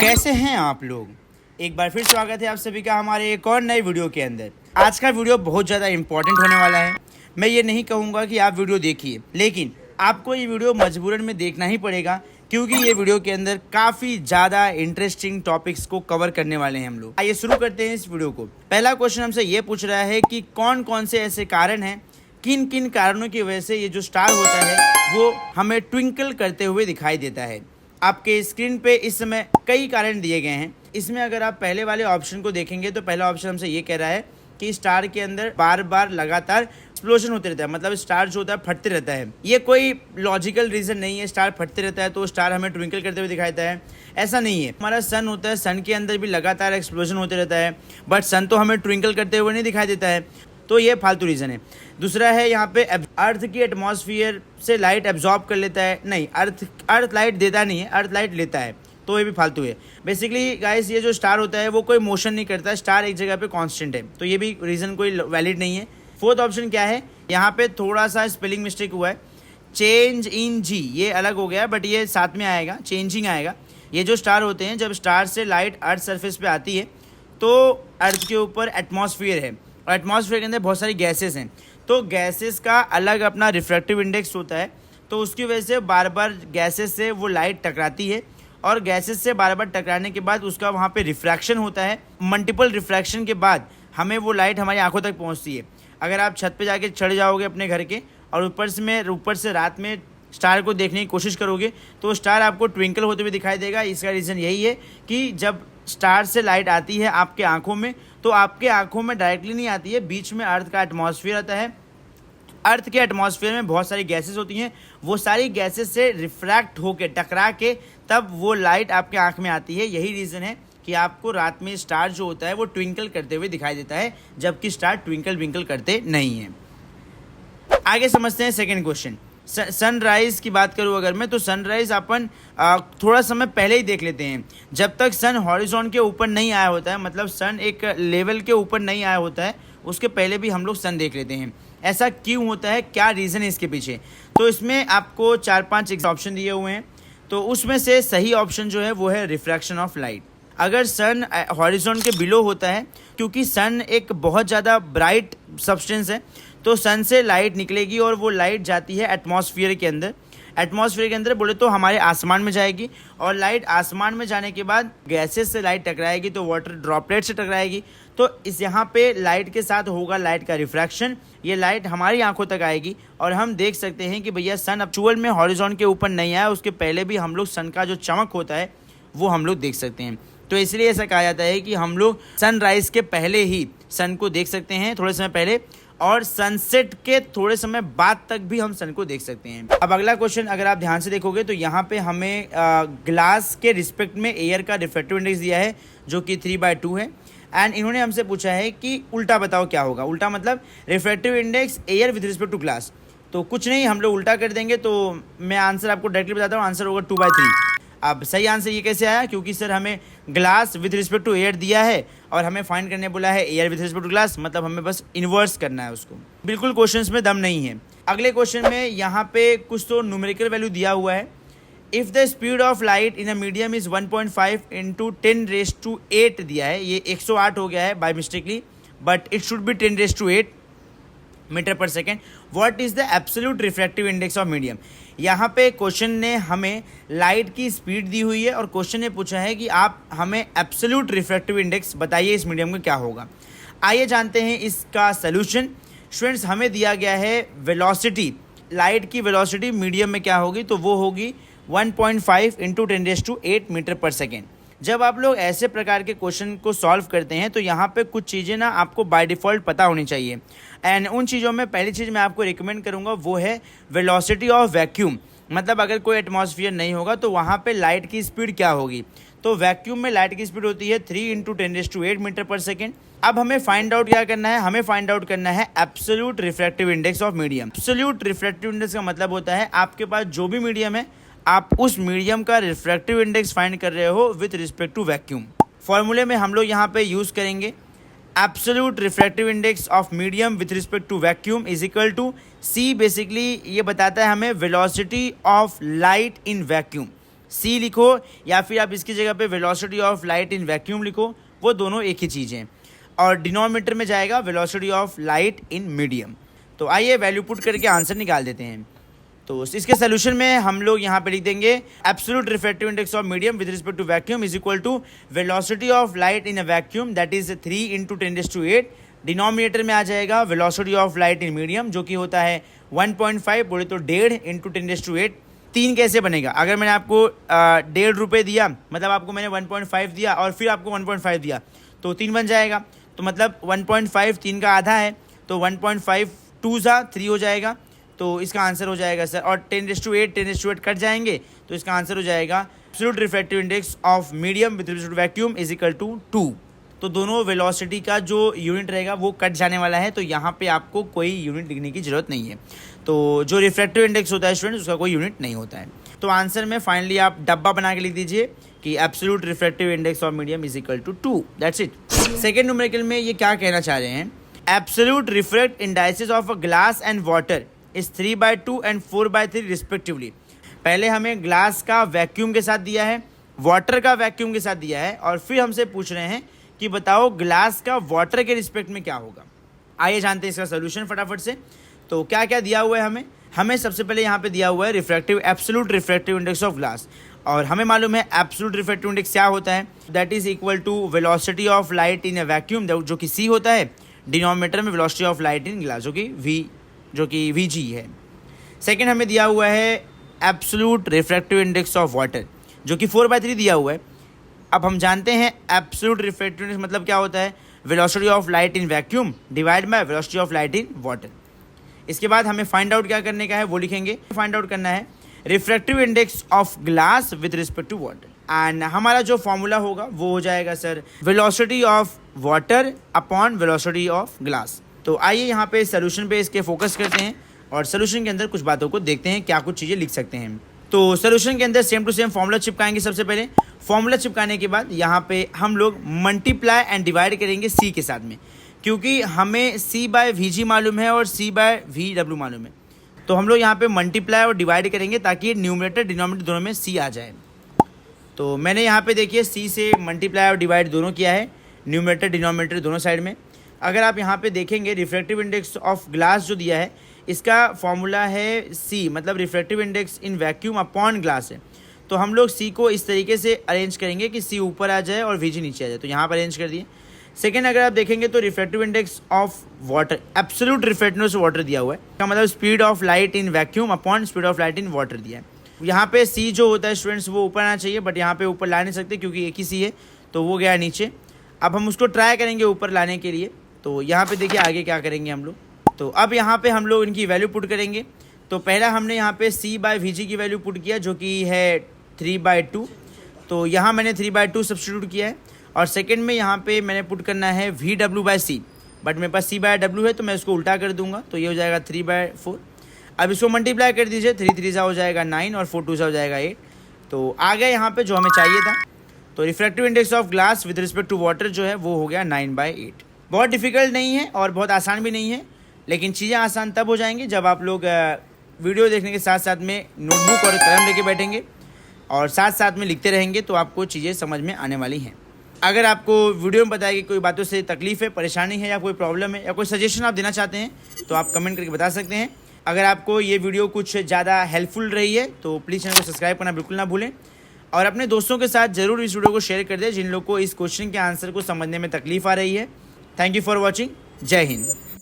कैसे हैं आप लोग। एक बार फिर स्वागत है आप सभी का हमारे एक और नए वीडियो के अंदर। आज का वीडियो बहुत ज़्यादा इंपॉर्टेंट होने वाला है। मैं ये नहीं कहूँगा कि आप वीडियो देखिए, लेकिन आपको ये वीडियो मजबूरन में देखना ही पड़ेगा, क्योंकि ये वीडियो के अंदर काफ़ी ज़्यादा इंटरेस्टिंग टॉपिक्स को कवर करने वाले हैं हम लोग। आइए शुरू करते हैं इस वीडियो को। पहला क्वेश्चन हमसे ये पूछ रहा है कि कौन कौन से ऐसे कारण हैं, किन किन कारणों की वजह से ये जो स्टार होता है वो हमें ट्विंकल करते हुए दिखाई देता है। आपके स्क्रीन पे इस समय कई कारण दिए गए हैं। इसमें अगर आप पहले वाले ऑप्शन को देखेंगे तो पहला ऑप्शन हमसे ये कह रहा है कि स्टार के अंदर बार बार लगातार एक्सप्लोजन होते रहता है, मतलब स्टार जो होता है फटते रहता है। ये कोई लॉजिकल रीज़न नहीं है, स्टार फटते रहता है तो स्टार हमें ट्विंकल करते हुए दिखाई देता है, ऐसा नहीं है। हमारा सन होता है, सन के अंदर भी लगातार एक्सप्लोजन होते रहता है, बट सन तो हमें ट्विंकल करते हुए नहीं दिखाई देता है, तो ये फालतू रीज़न है। दूसरा है यहाँ पे अर्थ की एटमॉस्फेयर से लाइट एब्जॉर्ब कर लेता है, नहीं, अर्थ लाइट देता नहीं है, अर्थ लाइट लेता है, तो ये भी फालतू है। बेसिकली गाइस ये जो स्टार होता है वो कोई मोशन नहीं करता, स्टार एक जगह पे कांस्टेंट है, तो ये भी रीज़न कोई वैलिड नहीं है। फोर्थ ऑप्शन क्या है, यहाँ पे थोड़ा सा स्पेलिंग मिस्टेक हुआ है, चेंज इन जी, ये अलग हो गया, बट ये साथ में आएगा, चेंजिंग आएगा। ये जो स्टार होते हैं, जब स्टार से लाइट अर्थ सरफेस पे आती है तो अर्थ के ऊपर एटमॉस्फेयर है और एटमॉस्फेयर के अंदर बहुत सारी गैसेस हैं, तो गैसेस का अलग अपना रिफ्रैक्टिव इंडेक्स होता है, तो उसकी वजह से बार बार गैसेस से वो लाइट टकराती है और गैसेस से बार बार टकराने के बाद उसका वहाँ पे रिफ्रैक्शन होता है। मल्टीपल रिफ्रैक्शन के बाद हमें वो लाइट हमारी आंखों तक पहुँचती है। अगर आप छत पे जाके चढ़ जाओगे अपने घर के और ऊपर से रात में स्टार को देखने की कोशिश करोगे तो स्टार आपको ट्विंकल होते हुए दिखाई देगा। इसका रीज़न यही है कि जब स्टार से लाइट आती है आपके आंखों में, तो आपके आंखों में डायरेक्टली नहीं आती है, बीच में अर्थ का एटमॉस्फेयर आता है। अर्थ के एटमॉस्फेयर में बहुत सारी गैसेस होती हैं, वो सारी गैसेस से रिफ्रैक्ट होकर टकरा के तब वो लाइट आपके आंख में आती है। यही रीज़न है कि आपको रात में स्टार जो होता है वो ट्विंकल करते हुए दिखाई देता है, जबकि स्टार ट्विंकल विंकल करते नहीं हैं। आगे समझते हैं सेकेंड क्वेश्चन। सनराइज़ की बात करूँ अगर मैं, तो सनराइज़ अपन थोड़ा समय पहले ही देख लेते हैं। जब तक सन हॉरिजॉन के ऊपर नहीं आया होता है, मतलब सन एक लेवल के ऊपर नहीं आया होता है, उसके पहले भी हम लोग सन देख लेते हैं। ऐसा क्यों होता है, क्या रीज़न है इसके पीछे? तो इसमें आपको 4-5 ऑप्शन दिए हुए हैं, तो उसमें से सही ऑप्शन जो है वो है रिफ्रैक्शन ऑफ लाइट। अगर सन हॉरिजॉन के बिलो होता है, क्योंकि सन एक बहुत ज़्यादा ब्राइट सब्सटेंस है, तो सन से लाइट निकलेगी और वो लाइट जाती है एटमॉस्फेयर के अंदर। एटमॉस्फेयर के अंदर बोले तो हमारे आसमान में जाएगी, और लाइट आसमान में जाने के बाद गैसेस से लाइट टकराएगी, तो वाटर ड्रॉपलेट से टकराएगी, तो इस यहाँ पे लाइट के साथ होगा लाइट का रिफ्रैक्शन। ये लाइट हमारी आंखों तक आएगी और हम देख सकते हैं कि भैया सन एक्चुअल में हॉरिजॉन के ऊपर नहीं आया, उसके पहले भी हम लोग सन का जो चमक होता है वो हम लोग देख सकते हैं। तो इसलिए ऐसा कहा जाता है कि हम लोग सनराइज़ के पहले ही सन को देख सकते हैं, थोड़े समय पहले, और सनसेट के थोड़े समय बाद तक भी हम सन को देख सकते हैं। अब अगला क्वेश्चन अगर आप ध्यान से देखोगे तो यहाँ पे हमें ग्लास के रिस्पेक्ट में एयर का रिफ्रैक्टिव इंडेक्स दिया है जो कि 3/2 है, एंड इन्होंने हमसे पूछा है कि उल्टा बताओ क्या होगा। उल्टा मतलब refractive index air with respect to glass, तो कुछ नहीं, हम लोग उल्टा कर देंगे। तो मैं आंसर आपको डायरेक्टली बताता हूँ, आंसर होगा 2/3। अब सही आंसर ये कैसे आया, क्योंकि सर हमें glass with respect to air दिया है और हमें फाइंड करने बोला है air with respect to glass, मतलब हमें बस इन्वर्स करना है उसको। बिल्कुल क्वेश्चंस में दम नहीं है। अगले क्वेश्चन में यहाँ पे कुछ तो न्यूमेरिकल वैल्यू दिया हुआ है। If the speed of light in a medium is 1.5 × 10⁸ दिया है, ये 108 हो गया है by mistakely, but it should be 10⁸ metre per second. What is the absolute refractive index of medium. यहाँ पे क्वेश्चन ने हमें लाइट की स्पीड दी हुई है और क्वेश्चन ने पूछा है कि आप हमें एब्सोल्यूट रिफ्रैक्टिव इंडेक्स बताइए इस मीडियम का क्या होगा। आइए जानते हैं इसका सलूशन। स्टूडेंट्स, हमें दिया गया है वेलोसिटी, लाइट की वेलोसिटी मीडियम में क्या होगी, तो वो होगी 1.5 × 10⁸ मीटर पर सेकेंड। जब आप लोग ऐसे प्रकार के क्वेश्चन को सॉल्व करते हैं तो यहाँ पे कुछ चीज़ें ना आपको बाय डिफ़ॉल्ट पता होनी चाहिए, एंड उन चीज़ों में पहली चीज़ मैं आपको रिकमेंड करूँगा वो है वेलोसिटी ऑफ वैक्यूम। मतलब अगर कोई एटमॉस्फेयर नहीं होगा तो वहाँ पे लाइट की स्पीड क्या होगी, तो वैक्यूम में लाइट की स्पीड होती है 3 × 10⁸ मीटर पर सेकेंड। अब हमें फाइंड आउट क्या करना है, हमें फाइंड आउट करना है absolute refractive index of medium. Absolute refractive index का मतलब होता है आपके पास जो भी मीडियम है, आप उस मीडियम का रिफ्रैक्टिव इंडेक्स फाइंड कर रहे हो विथ रिस्पेक्ट टू वैक्यूम। फॉर्मूले में हम लोग यहाँ पे यूज़ करेंगे absolute refractive index of medium with respect to vacuum is equal to c. Basically ये बताता है हमें velocity of light in vacuum. C लिखो या फिर आप इसकी जगह पे velocity of light in vacuum लिखो, वो दोनों एक ही चीज़ हैं। और डिनोमिनेटर में जाएगा velocity of light in medium. तो आइए वैल्यू पुट करके आंसर निकाल देते हैं। तो इसके सोल्यूशन में हम लोग यहाँ पे लिख देंगे absolute refractive index of medium with respect to vacuum is equal to velocity of light in a vacuum that is 3 × 10⁸। Denominator में आ जाएगा velocity of light in medium जो कि होता है 1.5, बोले तो 1.5 × 10⁸। 3 कैसे बनेगा? अगर मैंने आपको 1.5 रुपये दिया, मतलब आपको मैंने 1.5 दिया और फिर आपको 1.5 दिया, तो 3 बन जाएगा। तो मतलब 1.5 3 का आधा है, तो 1.5 2 सा 3 हो जाएगा। तो इसका आंसर हो जाएगा सर, और 10⁸ कट जाएंगे, तो इसका आंसर हो जाएगा absolute refractive index of medium with respect to vacuum is equal to 2। तो दोनों वेलोसिटी का जो यूनिट रहेगा वो कट जाने वाला है, तो यहाँ पे आपको कोई यूनिट लिखने की जरूरत नहीं है। तो जो रिफ्रैक्टिव इंडेक्स होता है स्टूडेंट्स, उसका कोई यूनिट नहीं होता है। तो आंसर में फाइनली आप डब्बा बना के लिख दीजिए कि absolute refractive index of medium is equal to 2। That's it. Second numerical में ये क्या कहना चाह रहे हैं, absolute refract indices of a glass and water is 3/2 and 4/3 respectively. पहले हमें ग्लास का वैक्यूम के साथ दिया है, वाटर का वैक्यूम के साथ दिया है, और फिर हमसे पूछ रहे हैं कि बताओ ग्लास का वाटर के रिस्पेक्ट में क्या होगा। आइए जानते हैं इसका सोल्यूशन फटाफट से। तो क्या क्या दिया हुआ है हमें सबसे पहले यहाँ पे दिया हुआ है refractive absolute refractive index of glass, और हमें मालूम है एब्सोल्यूट रिफ्रैक्टिव इंडेक्स क्या होता है, that is equal to velocity of light in a vacuum जो कि सी होता है, डिनोमिनेटर में velocity of light in glass जो कि Vg है। सेकेंड हमें दिया हुआ है absolute refractive index of water जो कि 4/3 दिया हुआ है। अब हम जानते हैं एब्सोल्यूट रिफ्रैक्टिव इंडेक्स मतलब क्या होता है, velocity of light in vacuum divide by velocity of light in water. इसके बाद हमें फाइंड आउट क्या करने का है वो लिखेंगे, फाइंड आउट करना है refractive index of glass with respect to water, and हमारा जो फॉर्मूला होगा वो हो जाएगा sir velocity of water upon velocity of glass. तो आइए यहाँ पे सोल्यूशन पे इसके फोकस करते हैं और सोल्यूशन के अंदर कुछ बातों को देखते हैं, क्या कुछ चीज़ें लिख सकते हैं। तो सोल्यूशन के अंदर सेम टू सेम फॉर्मूला चिपकाएंगे। सबसे पहले फॉर्मूला चिपकाने के बाद यहाँ पे हम लोग मल्टीप्लाई एंड डिवाइड करेंगे सी के साथ में, क्योंकि हमें C/Vg मालूम है और C/Vw मालूम है। तो हम लोग यहाँ पे मल्टीप्लाई और डिवाइड करेंगे ताकि न्यूमरेटर डिनोमिनेटर दोनों में C आ जाए। तो मैंने यहाँ पे देखिए C से मल्टीप्लाई और डिवाइड दोनों किया है, न्यूमरेटर डिनोमिनेटर दोनों साइड में। अगर आप यहाँ पे देखेंगे रिफ्रैक्टिव इंडेक्स ऑफ ग्लास जो दिया है इसका फॉर्मूला है C, मतलब refractive index in vacuum upon glass है। तो हम लोग C को इस तरीके से अरेंज करेंगे कि C ऊपर आ जाए और Vg नीचे आ जाए, तो यहाँ पर अरेंज कर दिए। सेकेंड अगर आप देखेंगे तो refractive index of water, absolute refractive index water दिया हुआ है, इसका मतलब speed of light in vacuum upon speed of light in water दिया है। यहाँ पे C जो होता है स्टूडेंट्स वो ऊपर आना चाहिए, बट यहाँ पे ऊपर ला नहीं सकते क्योंकि एक ही C है, तो वो गया नीचे। अब हम उसको ट्राई करेंगे ऊपर लाने के लिए। तो यहाँ पे देखिए आगे क्या करेंगे हम लोग। तो अब यहाँ पे हम लोग इनकी वैल्यू पुट करेंगे। तो पहला हमने यहाँ पे C/Vg की वैल्यू पुट किया जो कि है 3/2, तो यहाँ मैंने 3/2 सब्स्टिट्यूट किया है। और सेकंड में यहाँ पे मैंने पुट करना है Vw/C, बट मेरे पास C/W है तो मैं उसको उल्टा कर दूंगा, तो ये हो जाएगा 3/4। अब इसको मल्टीप्लाई कर दीजिए, 3 3 हो जाएगा 9 और 4 2 हो जाएगा 8। तो आ गया यहाँ पे जो हमें चाहिए था। तो refractive index of glass with respect to water जो है वो हो गया 9/8। बहुत डिफिकल्ट नहीं है और बहुत आसान भी नहीं है, लेकिन चीज़ें आसान तब हो जाएंगी जब आप लोग वीडियो देखने के साथ साथ में नोटबुक और कलम लेके बैठेंगे और साथ साथ में लिखते रहेंगे, तो आपको चीज़ें समझ में आने वाली हैं। अगर आपको वीडियो में बताया कि कोई बातों से तकलीफ है, परेशानी है या कोई प्रॉब्लम है या कोई सजेशन आप देना चाहते हैं तो आप कमेंट करके बता सकते हैं। अगर आपको ये वीडियो कुछ ज़्यादा हेल्पफुल रही है तो प्लीज़ चैनल को सब्सक्राइब करना बिल्कुल ना भूलें, और अपने दोस्तों के साथ ज़रूर इस वीडियो को शेयर कर दें जिन लोगों को इस क्वेश्चन के आंसर को समझने में तकलीफ आ रही है। Thank you for watching. जय हिंद।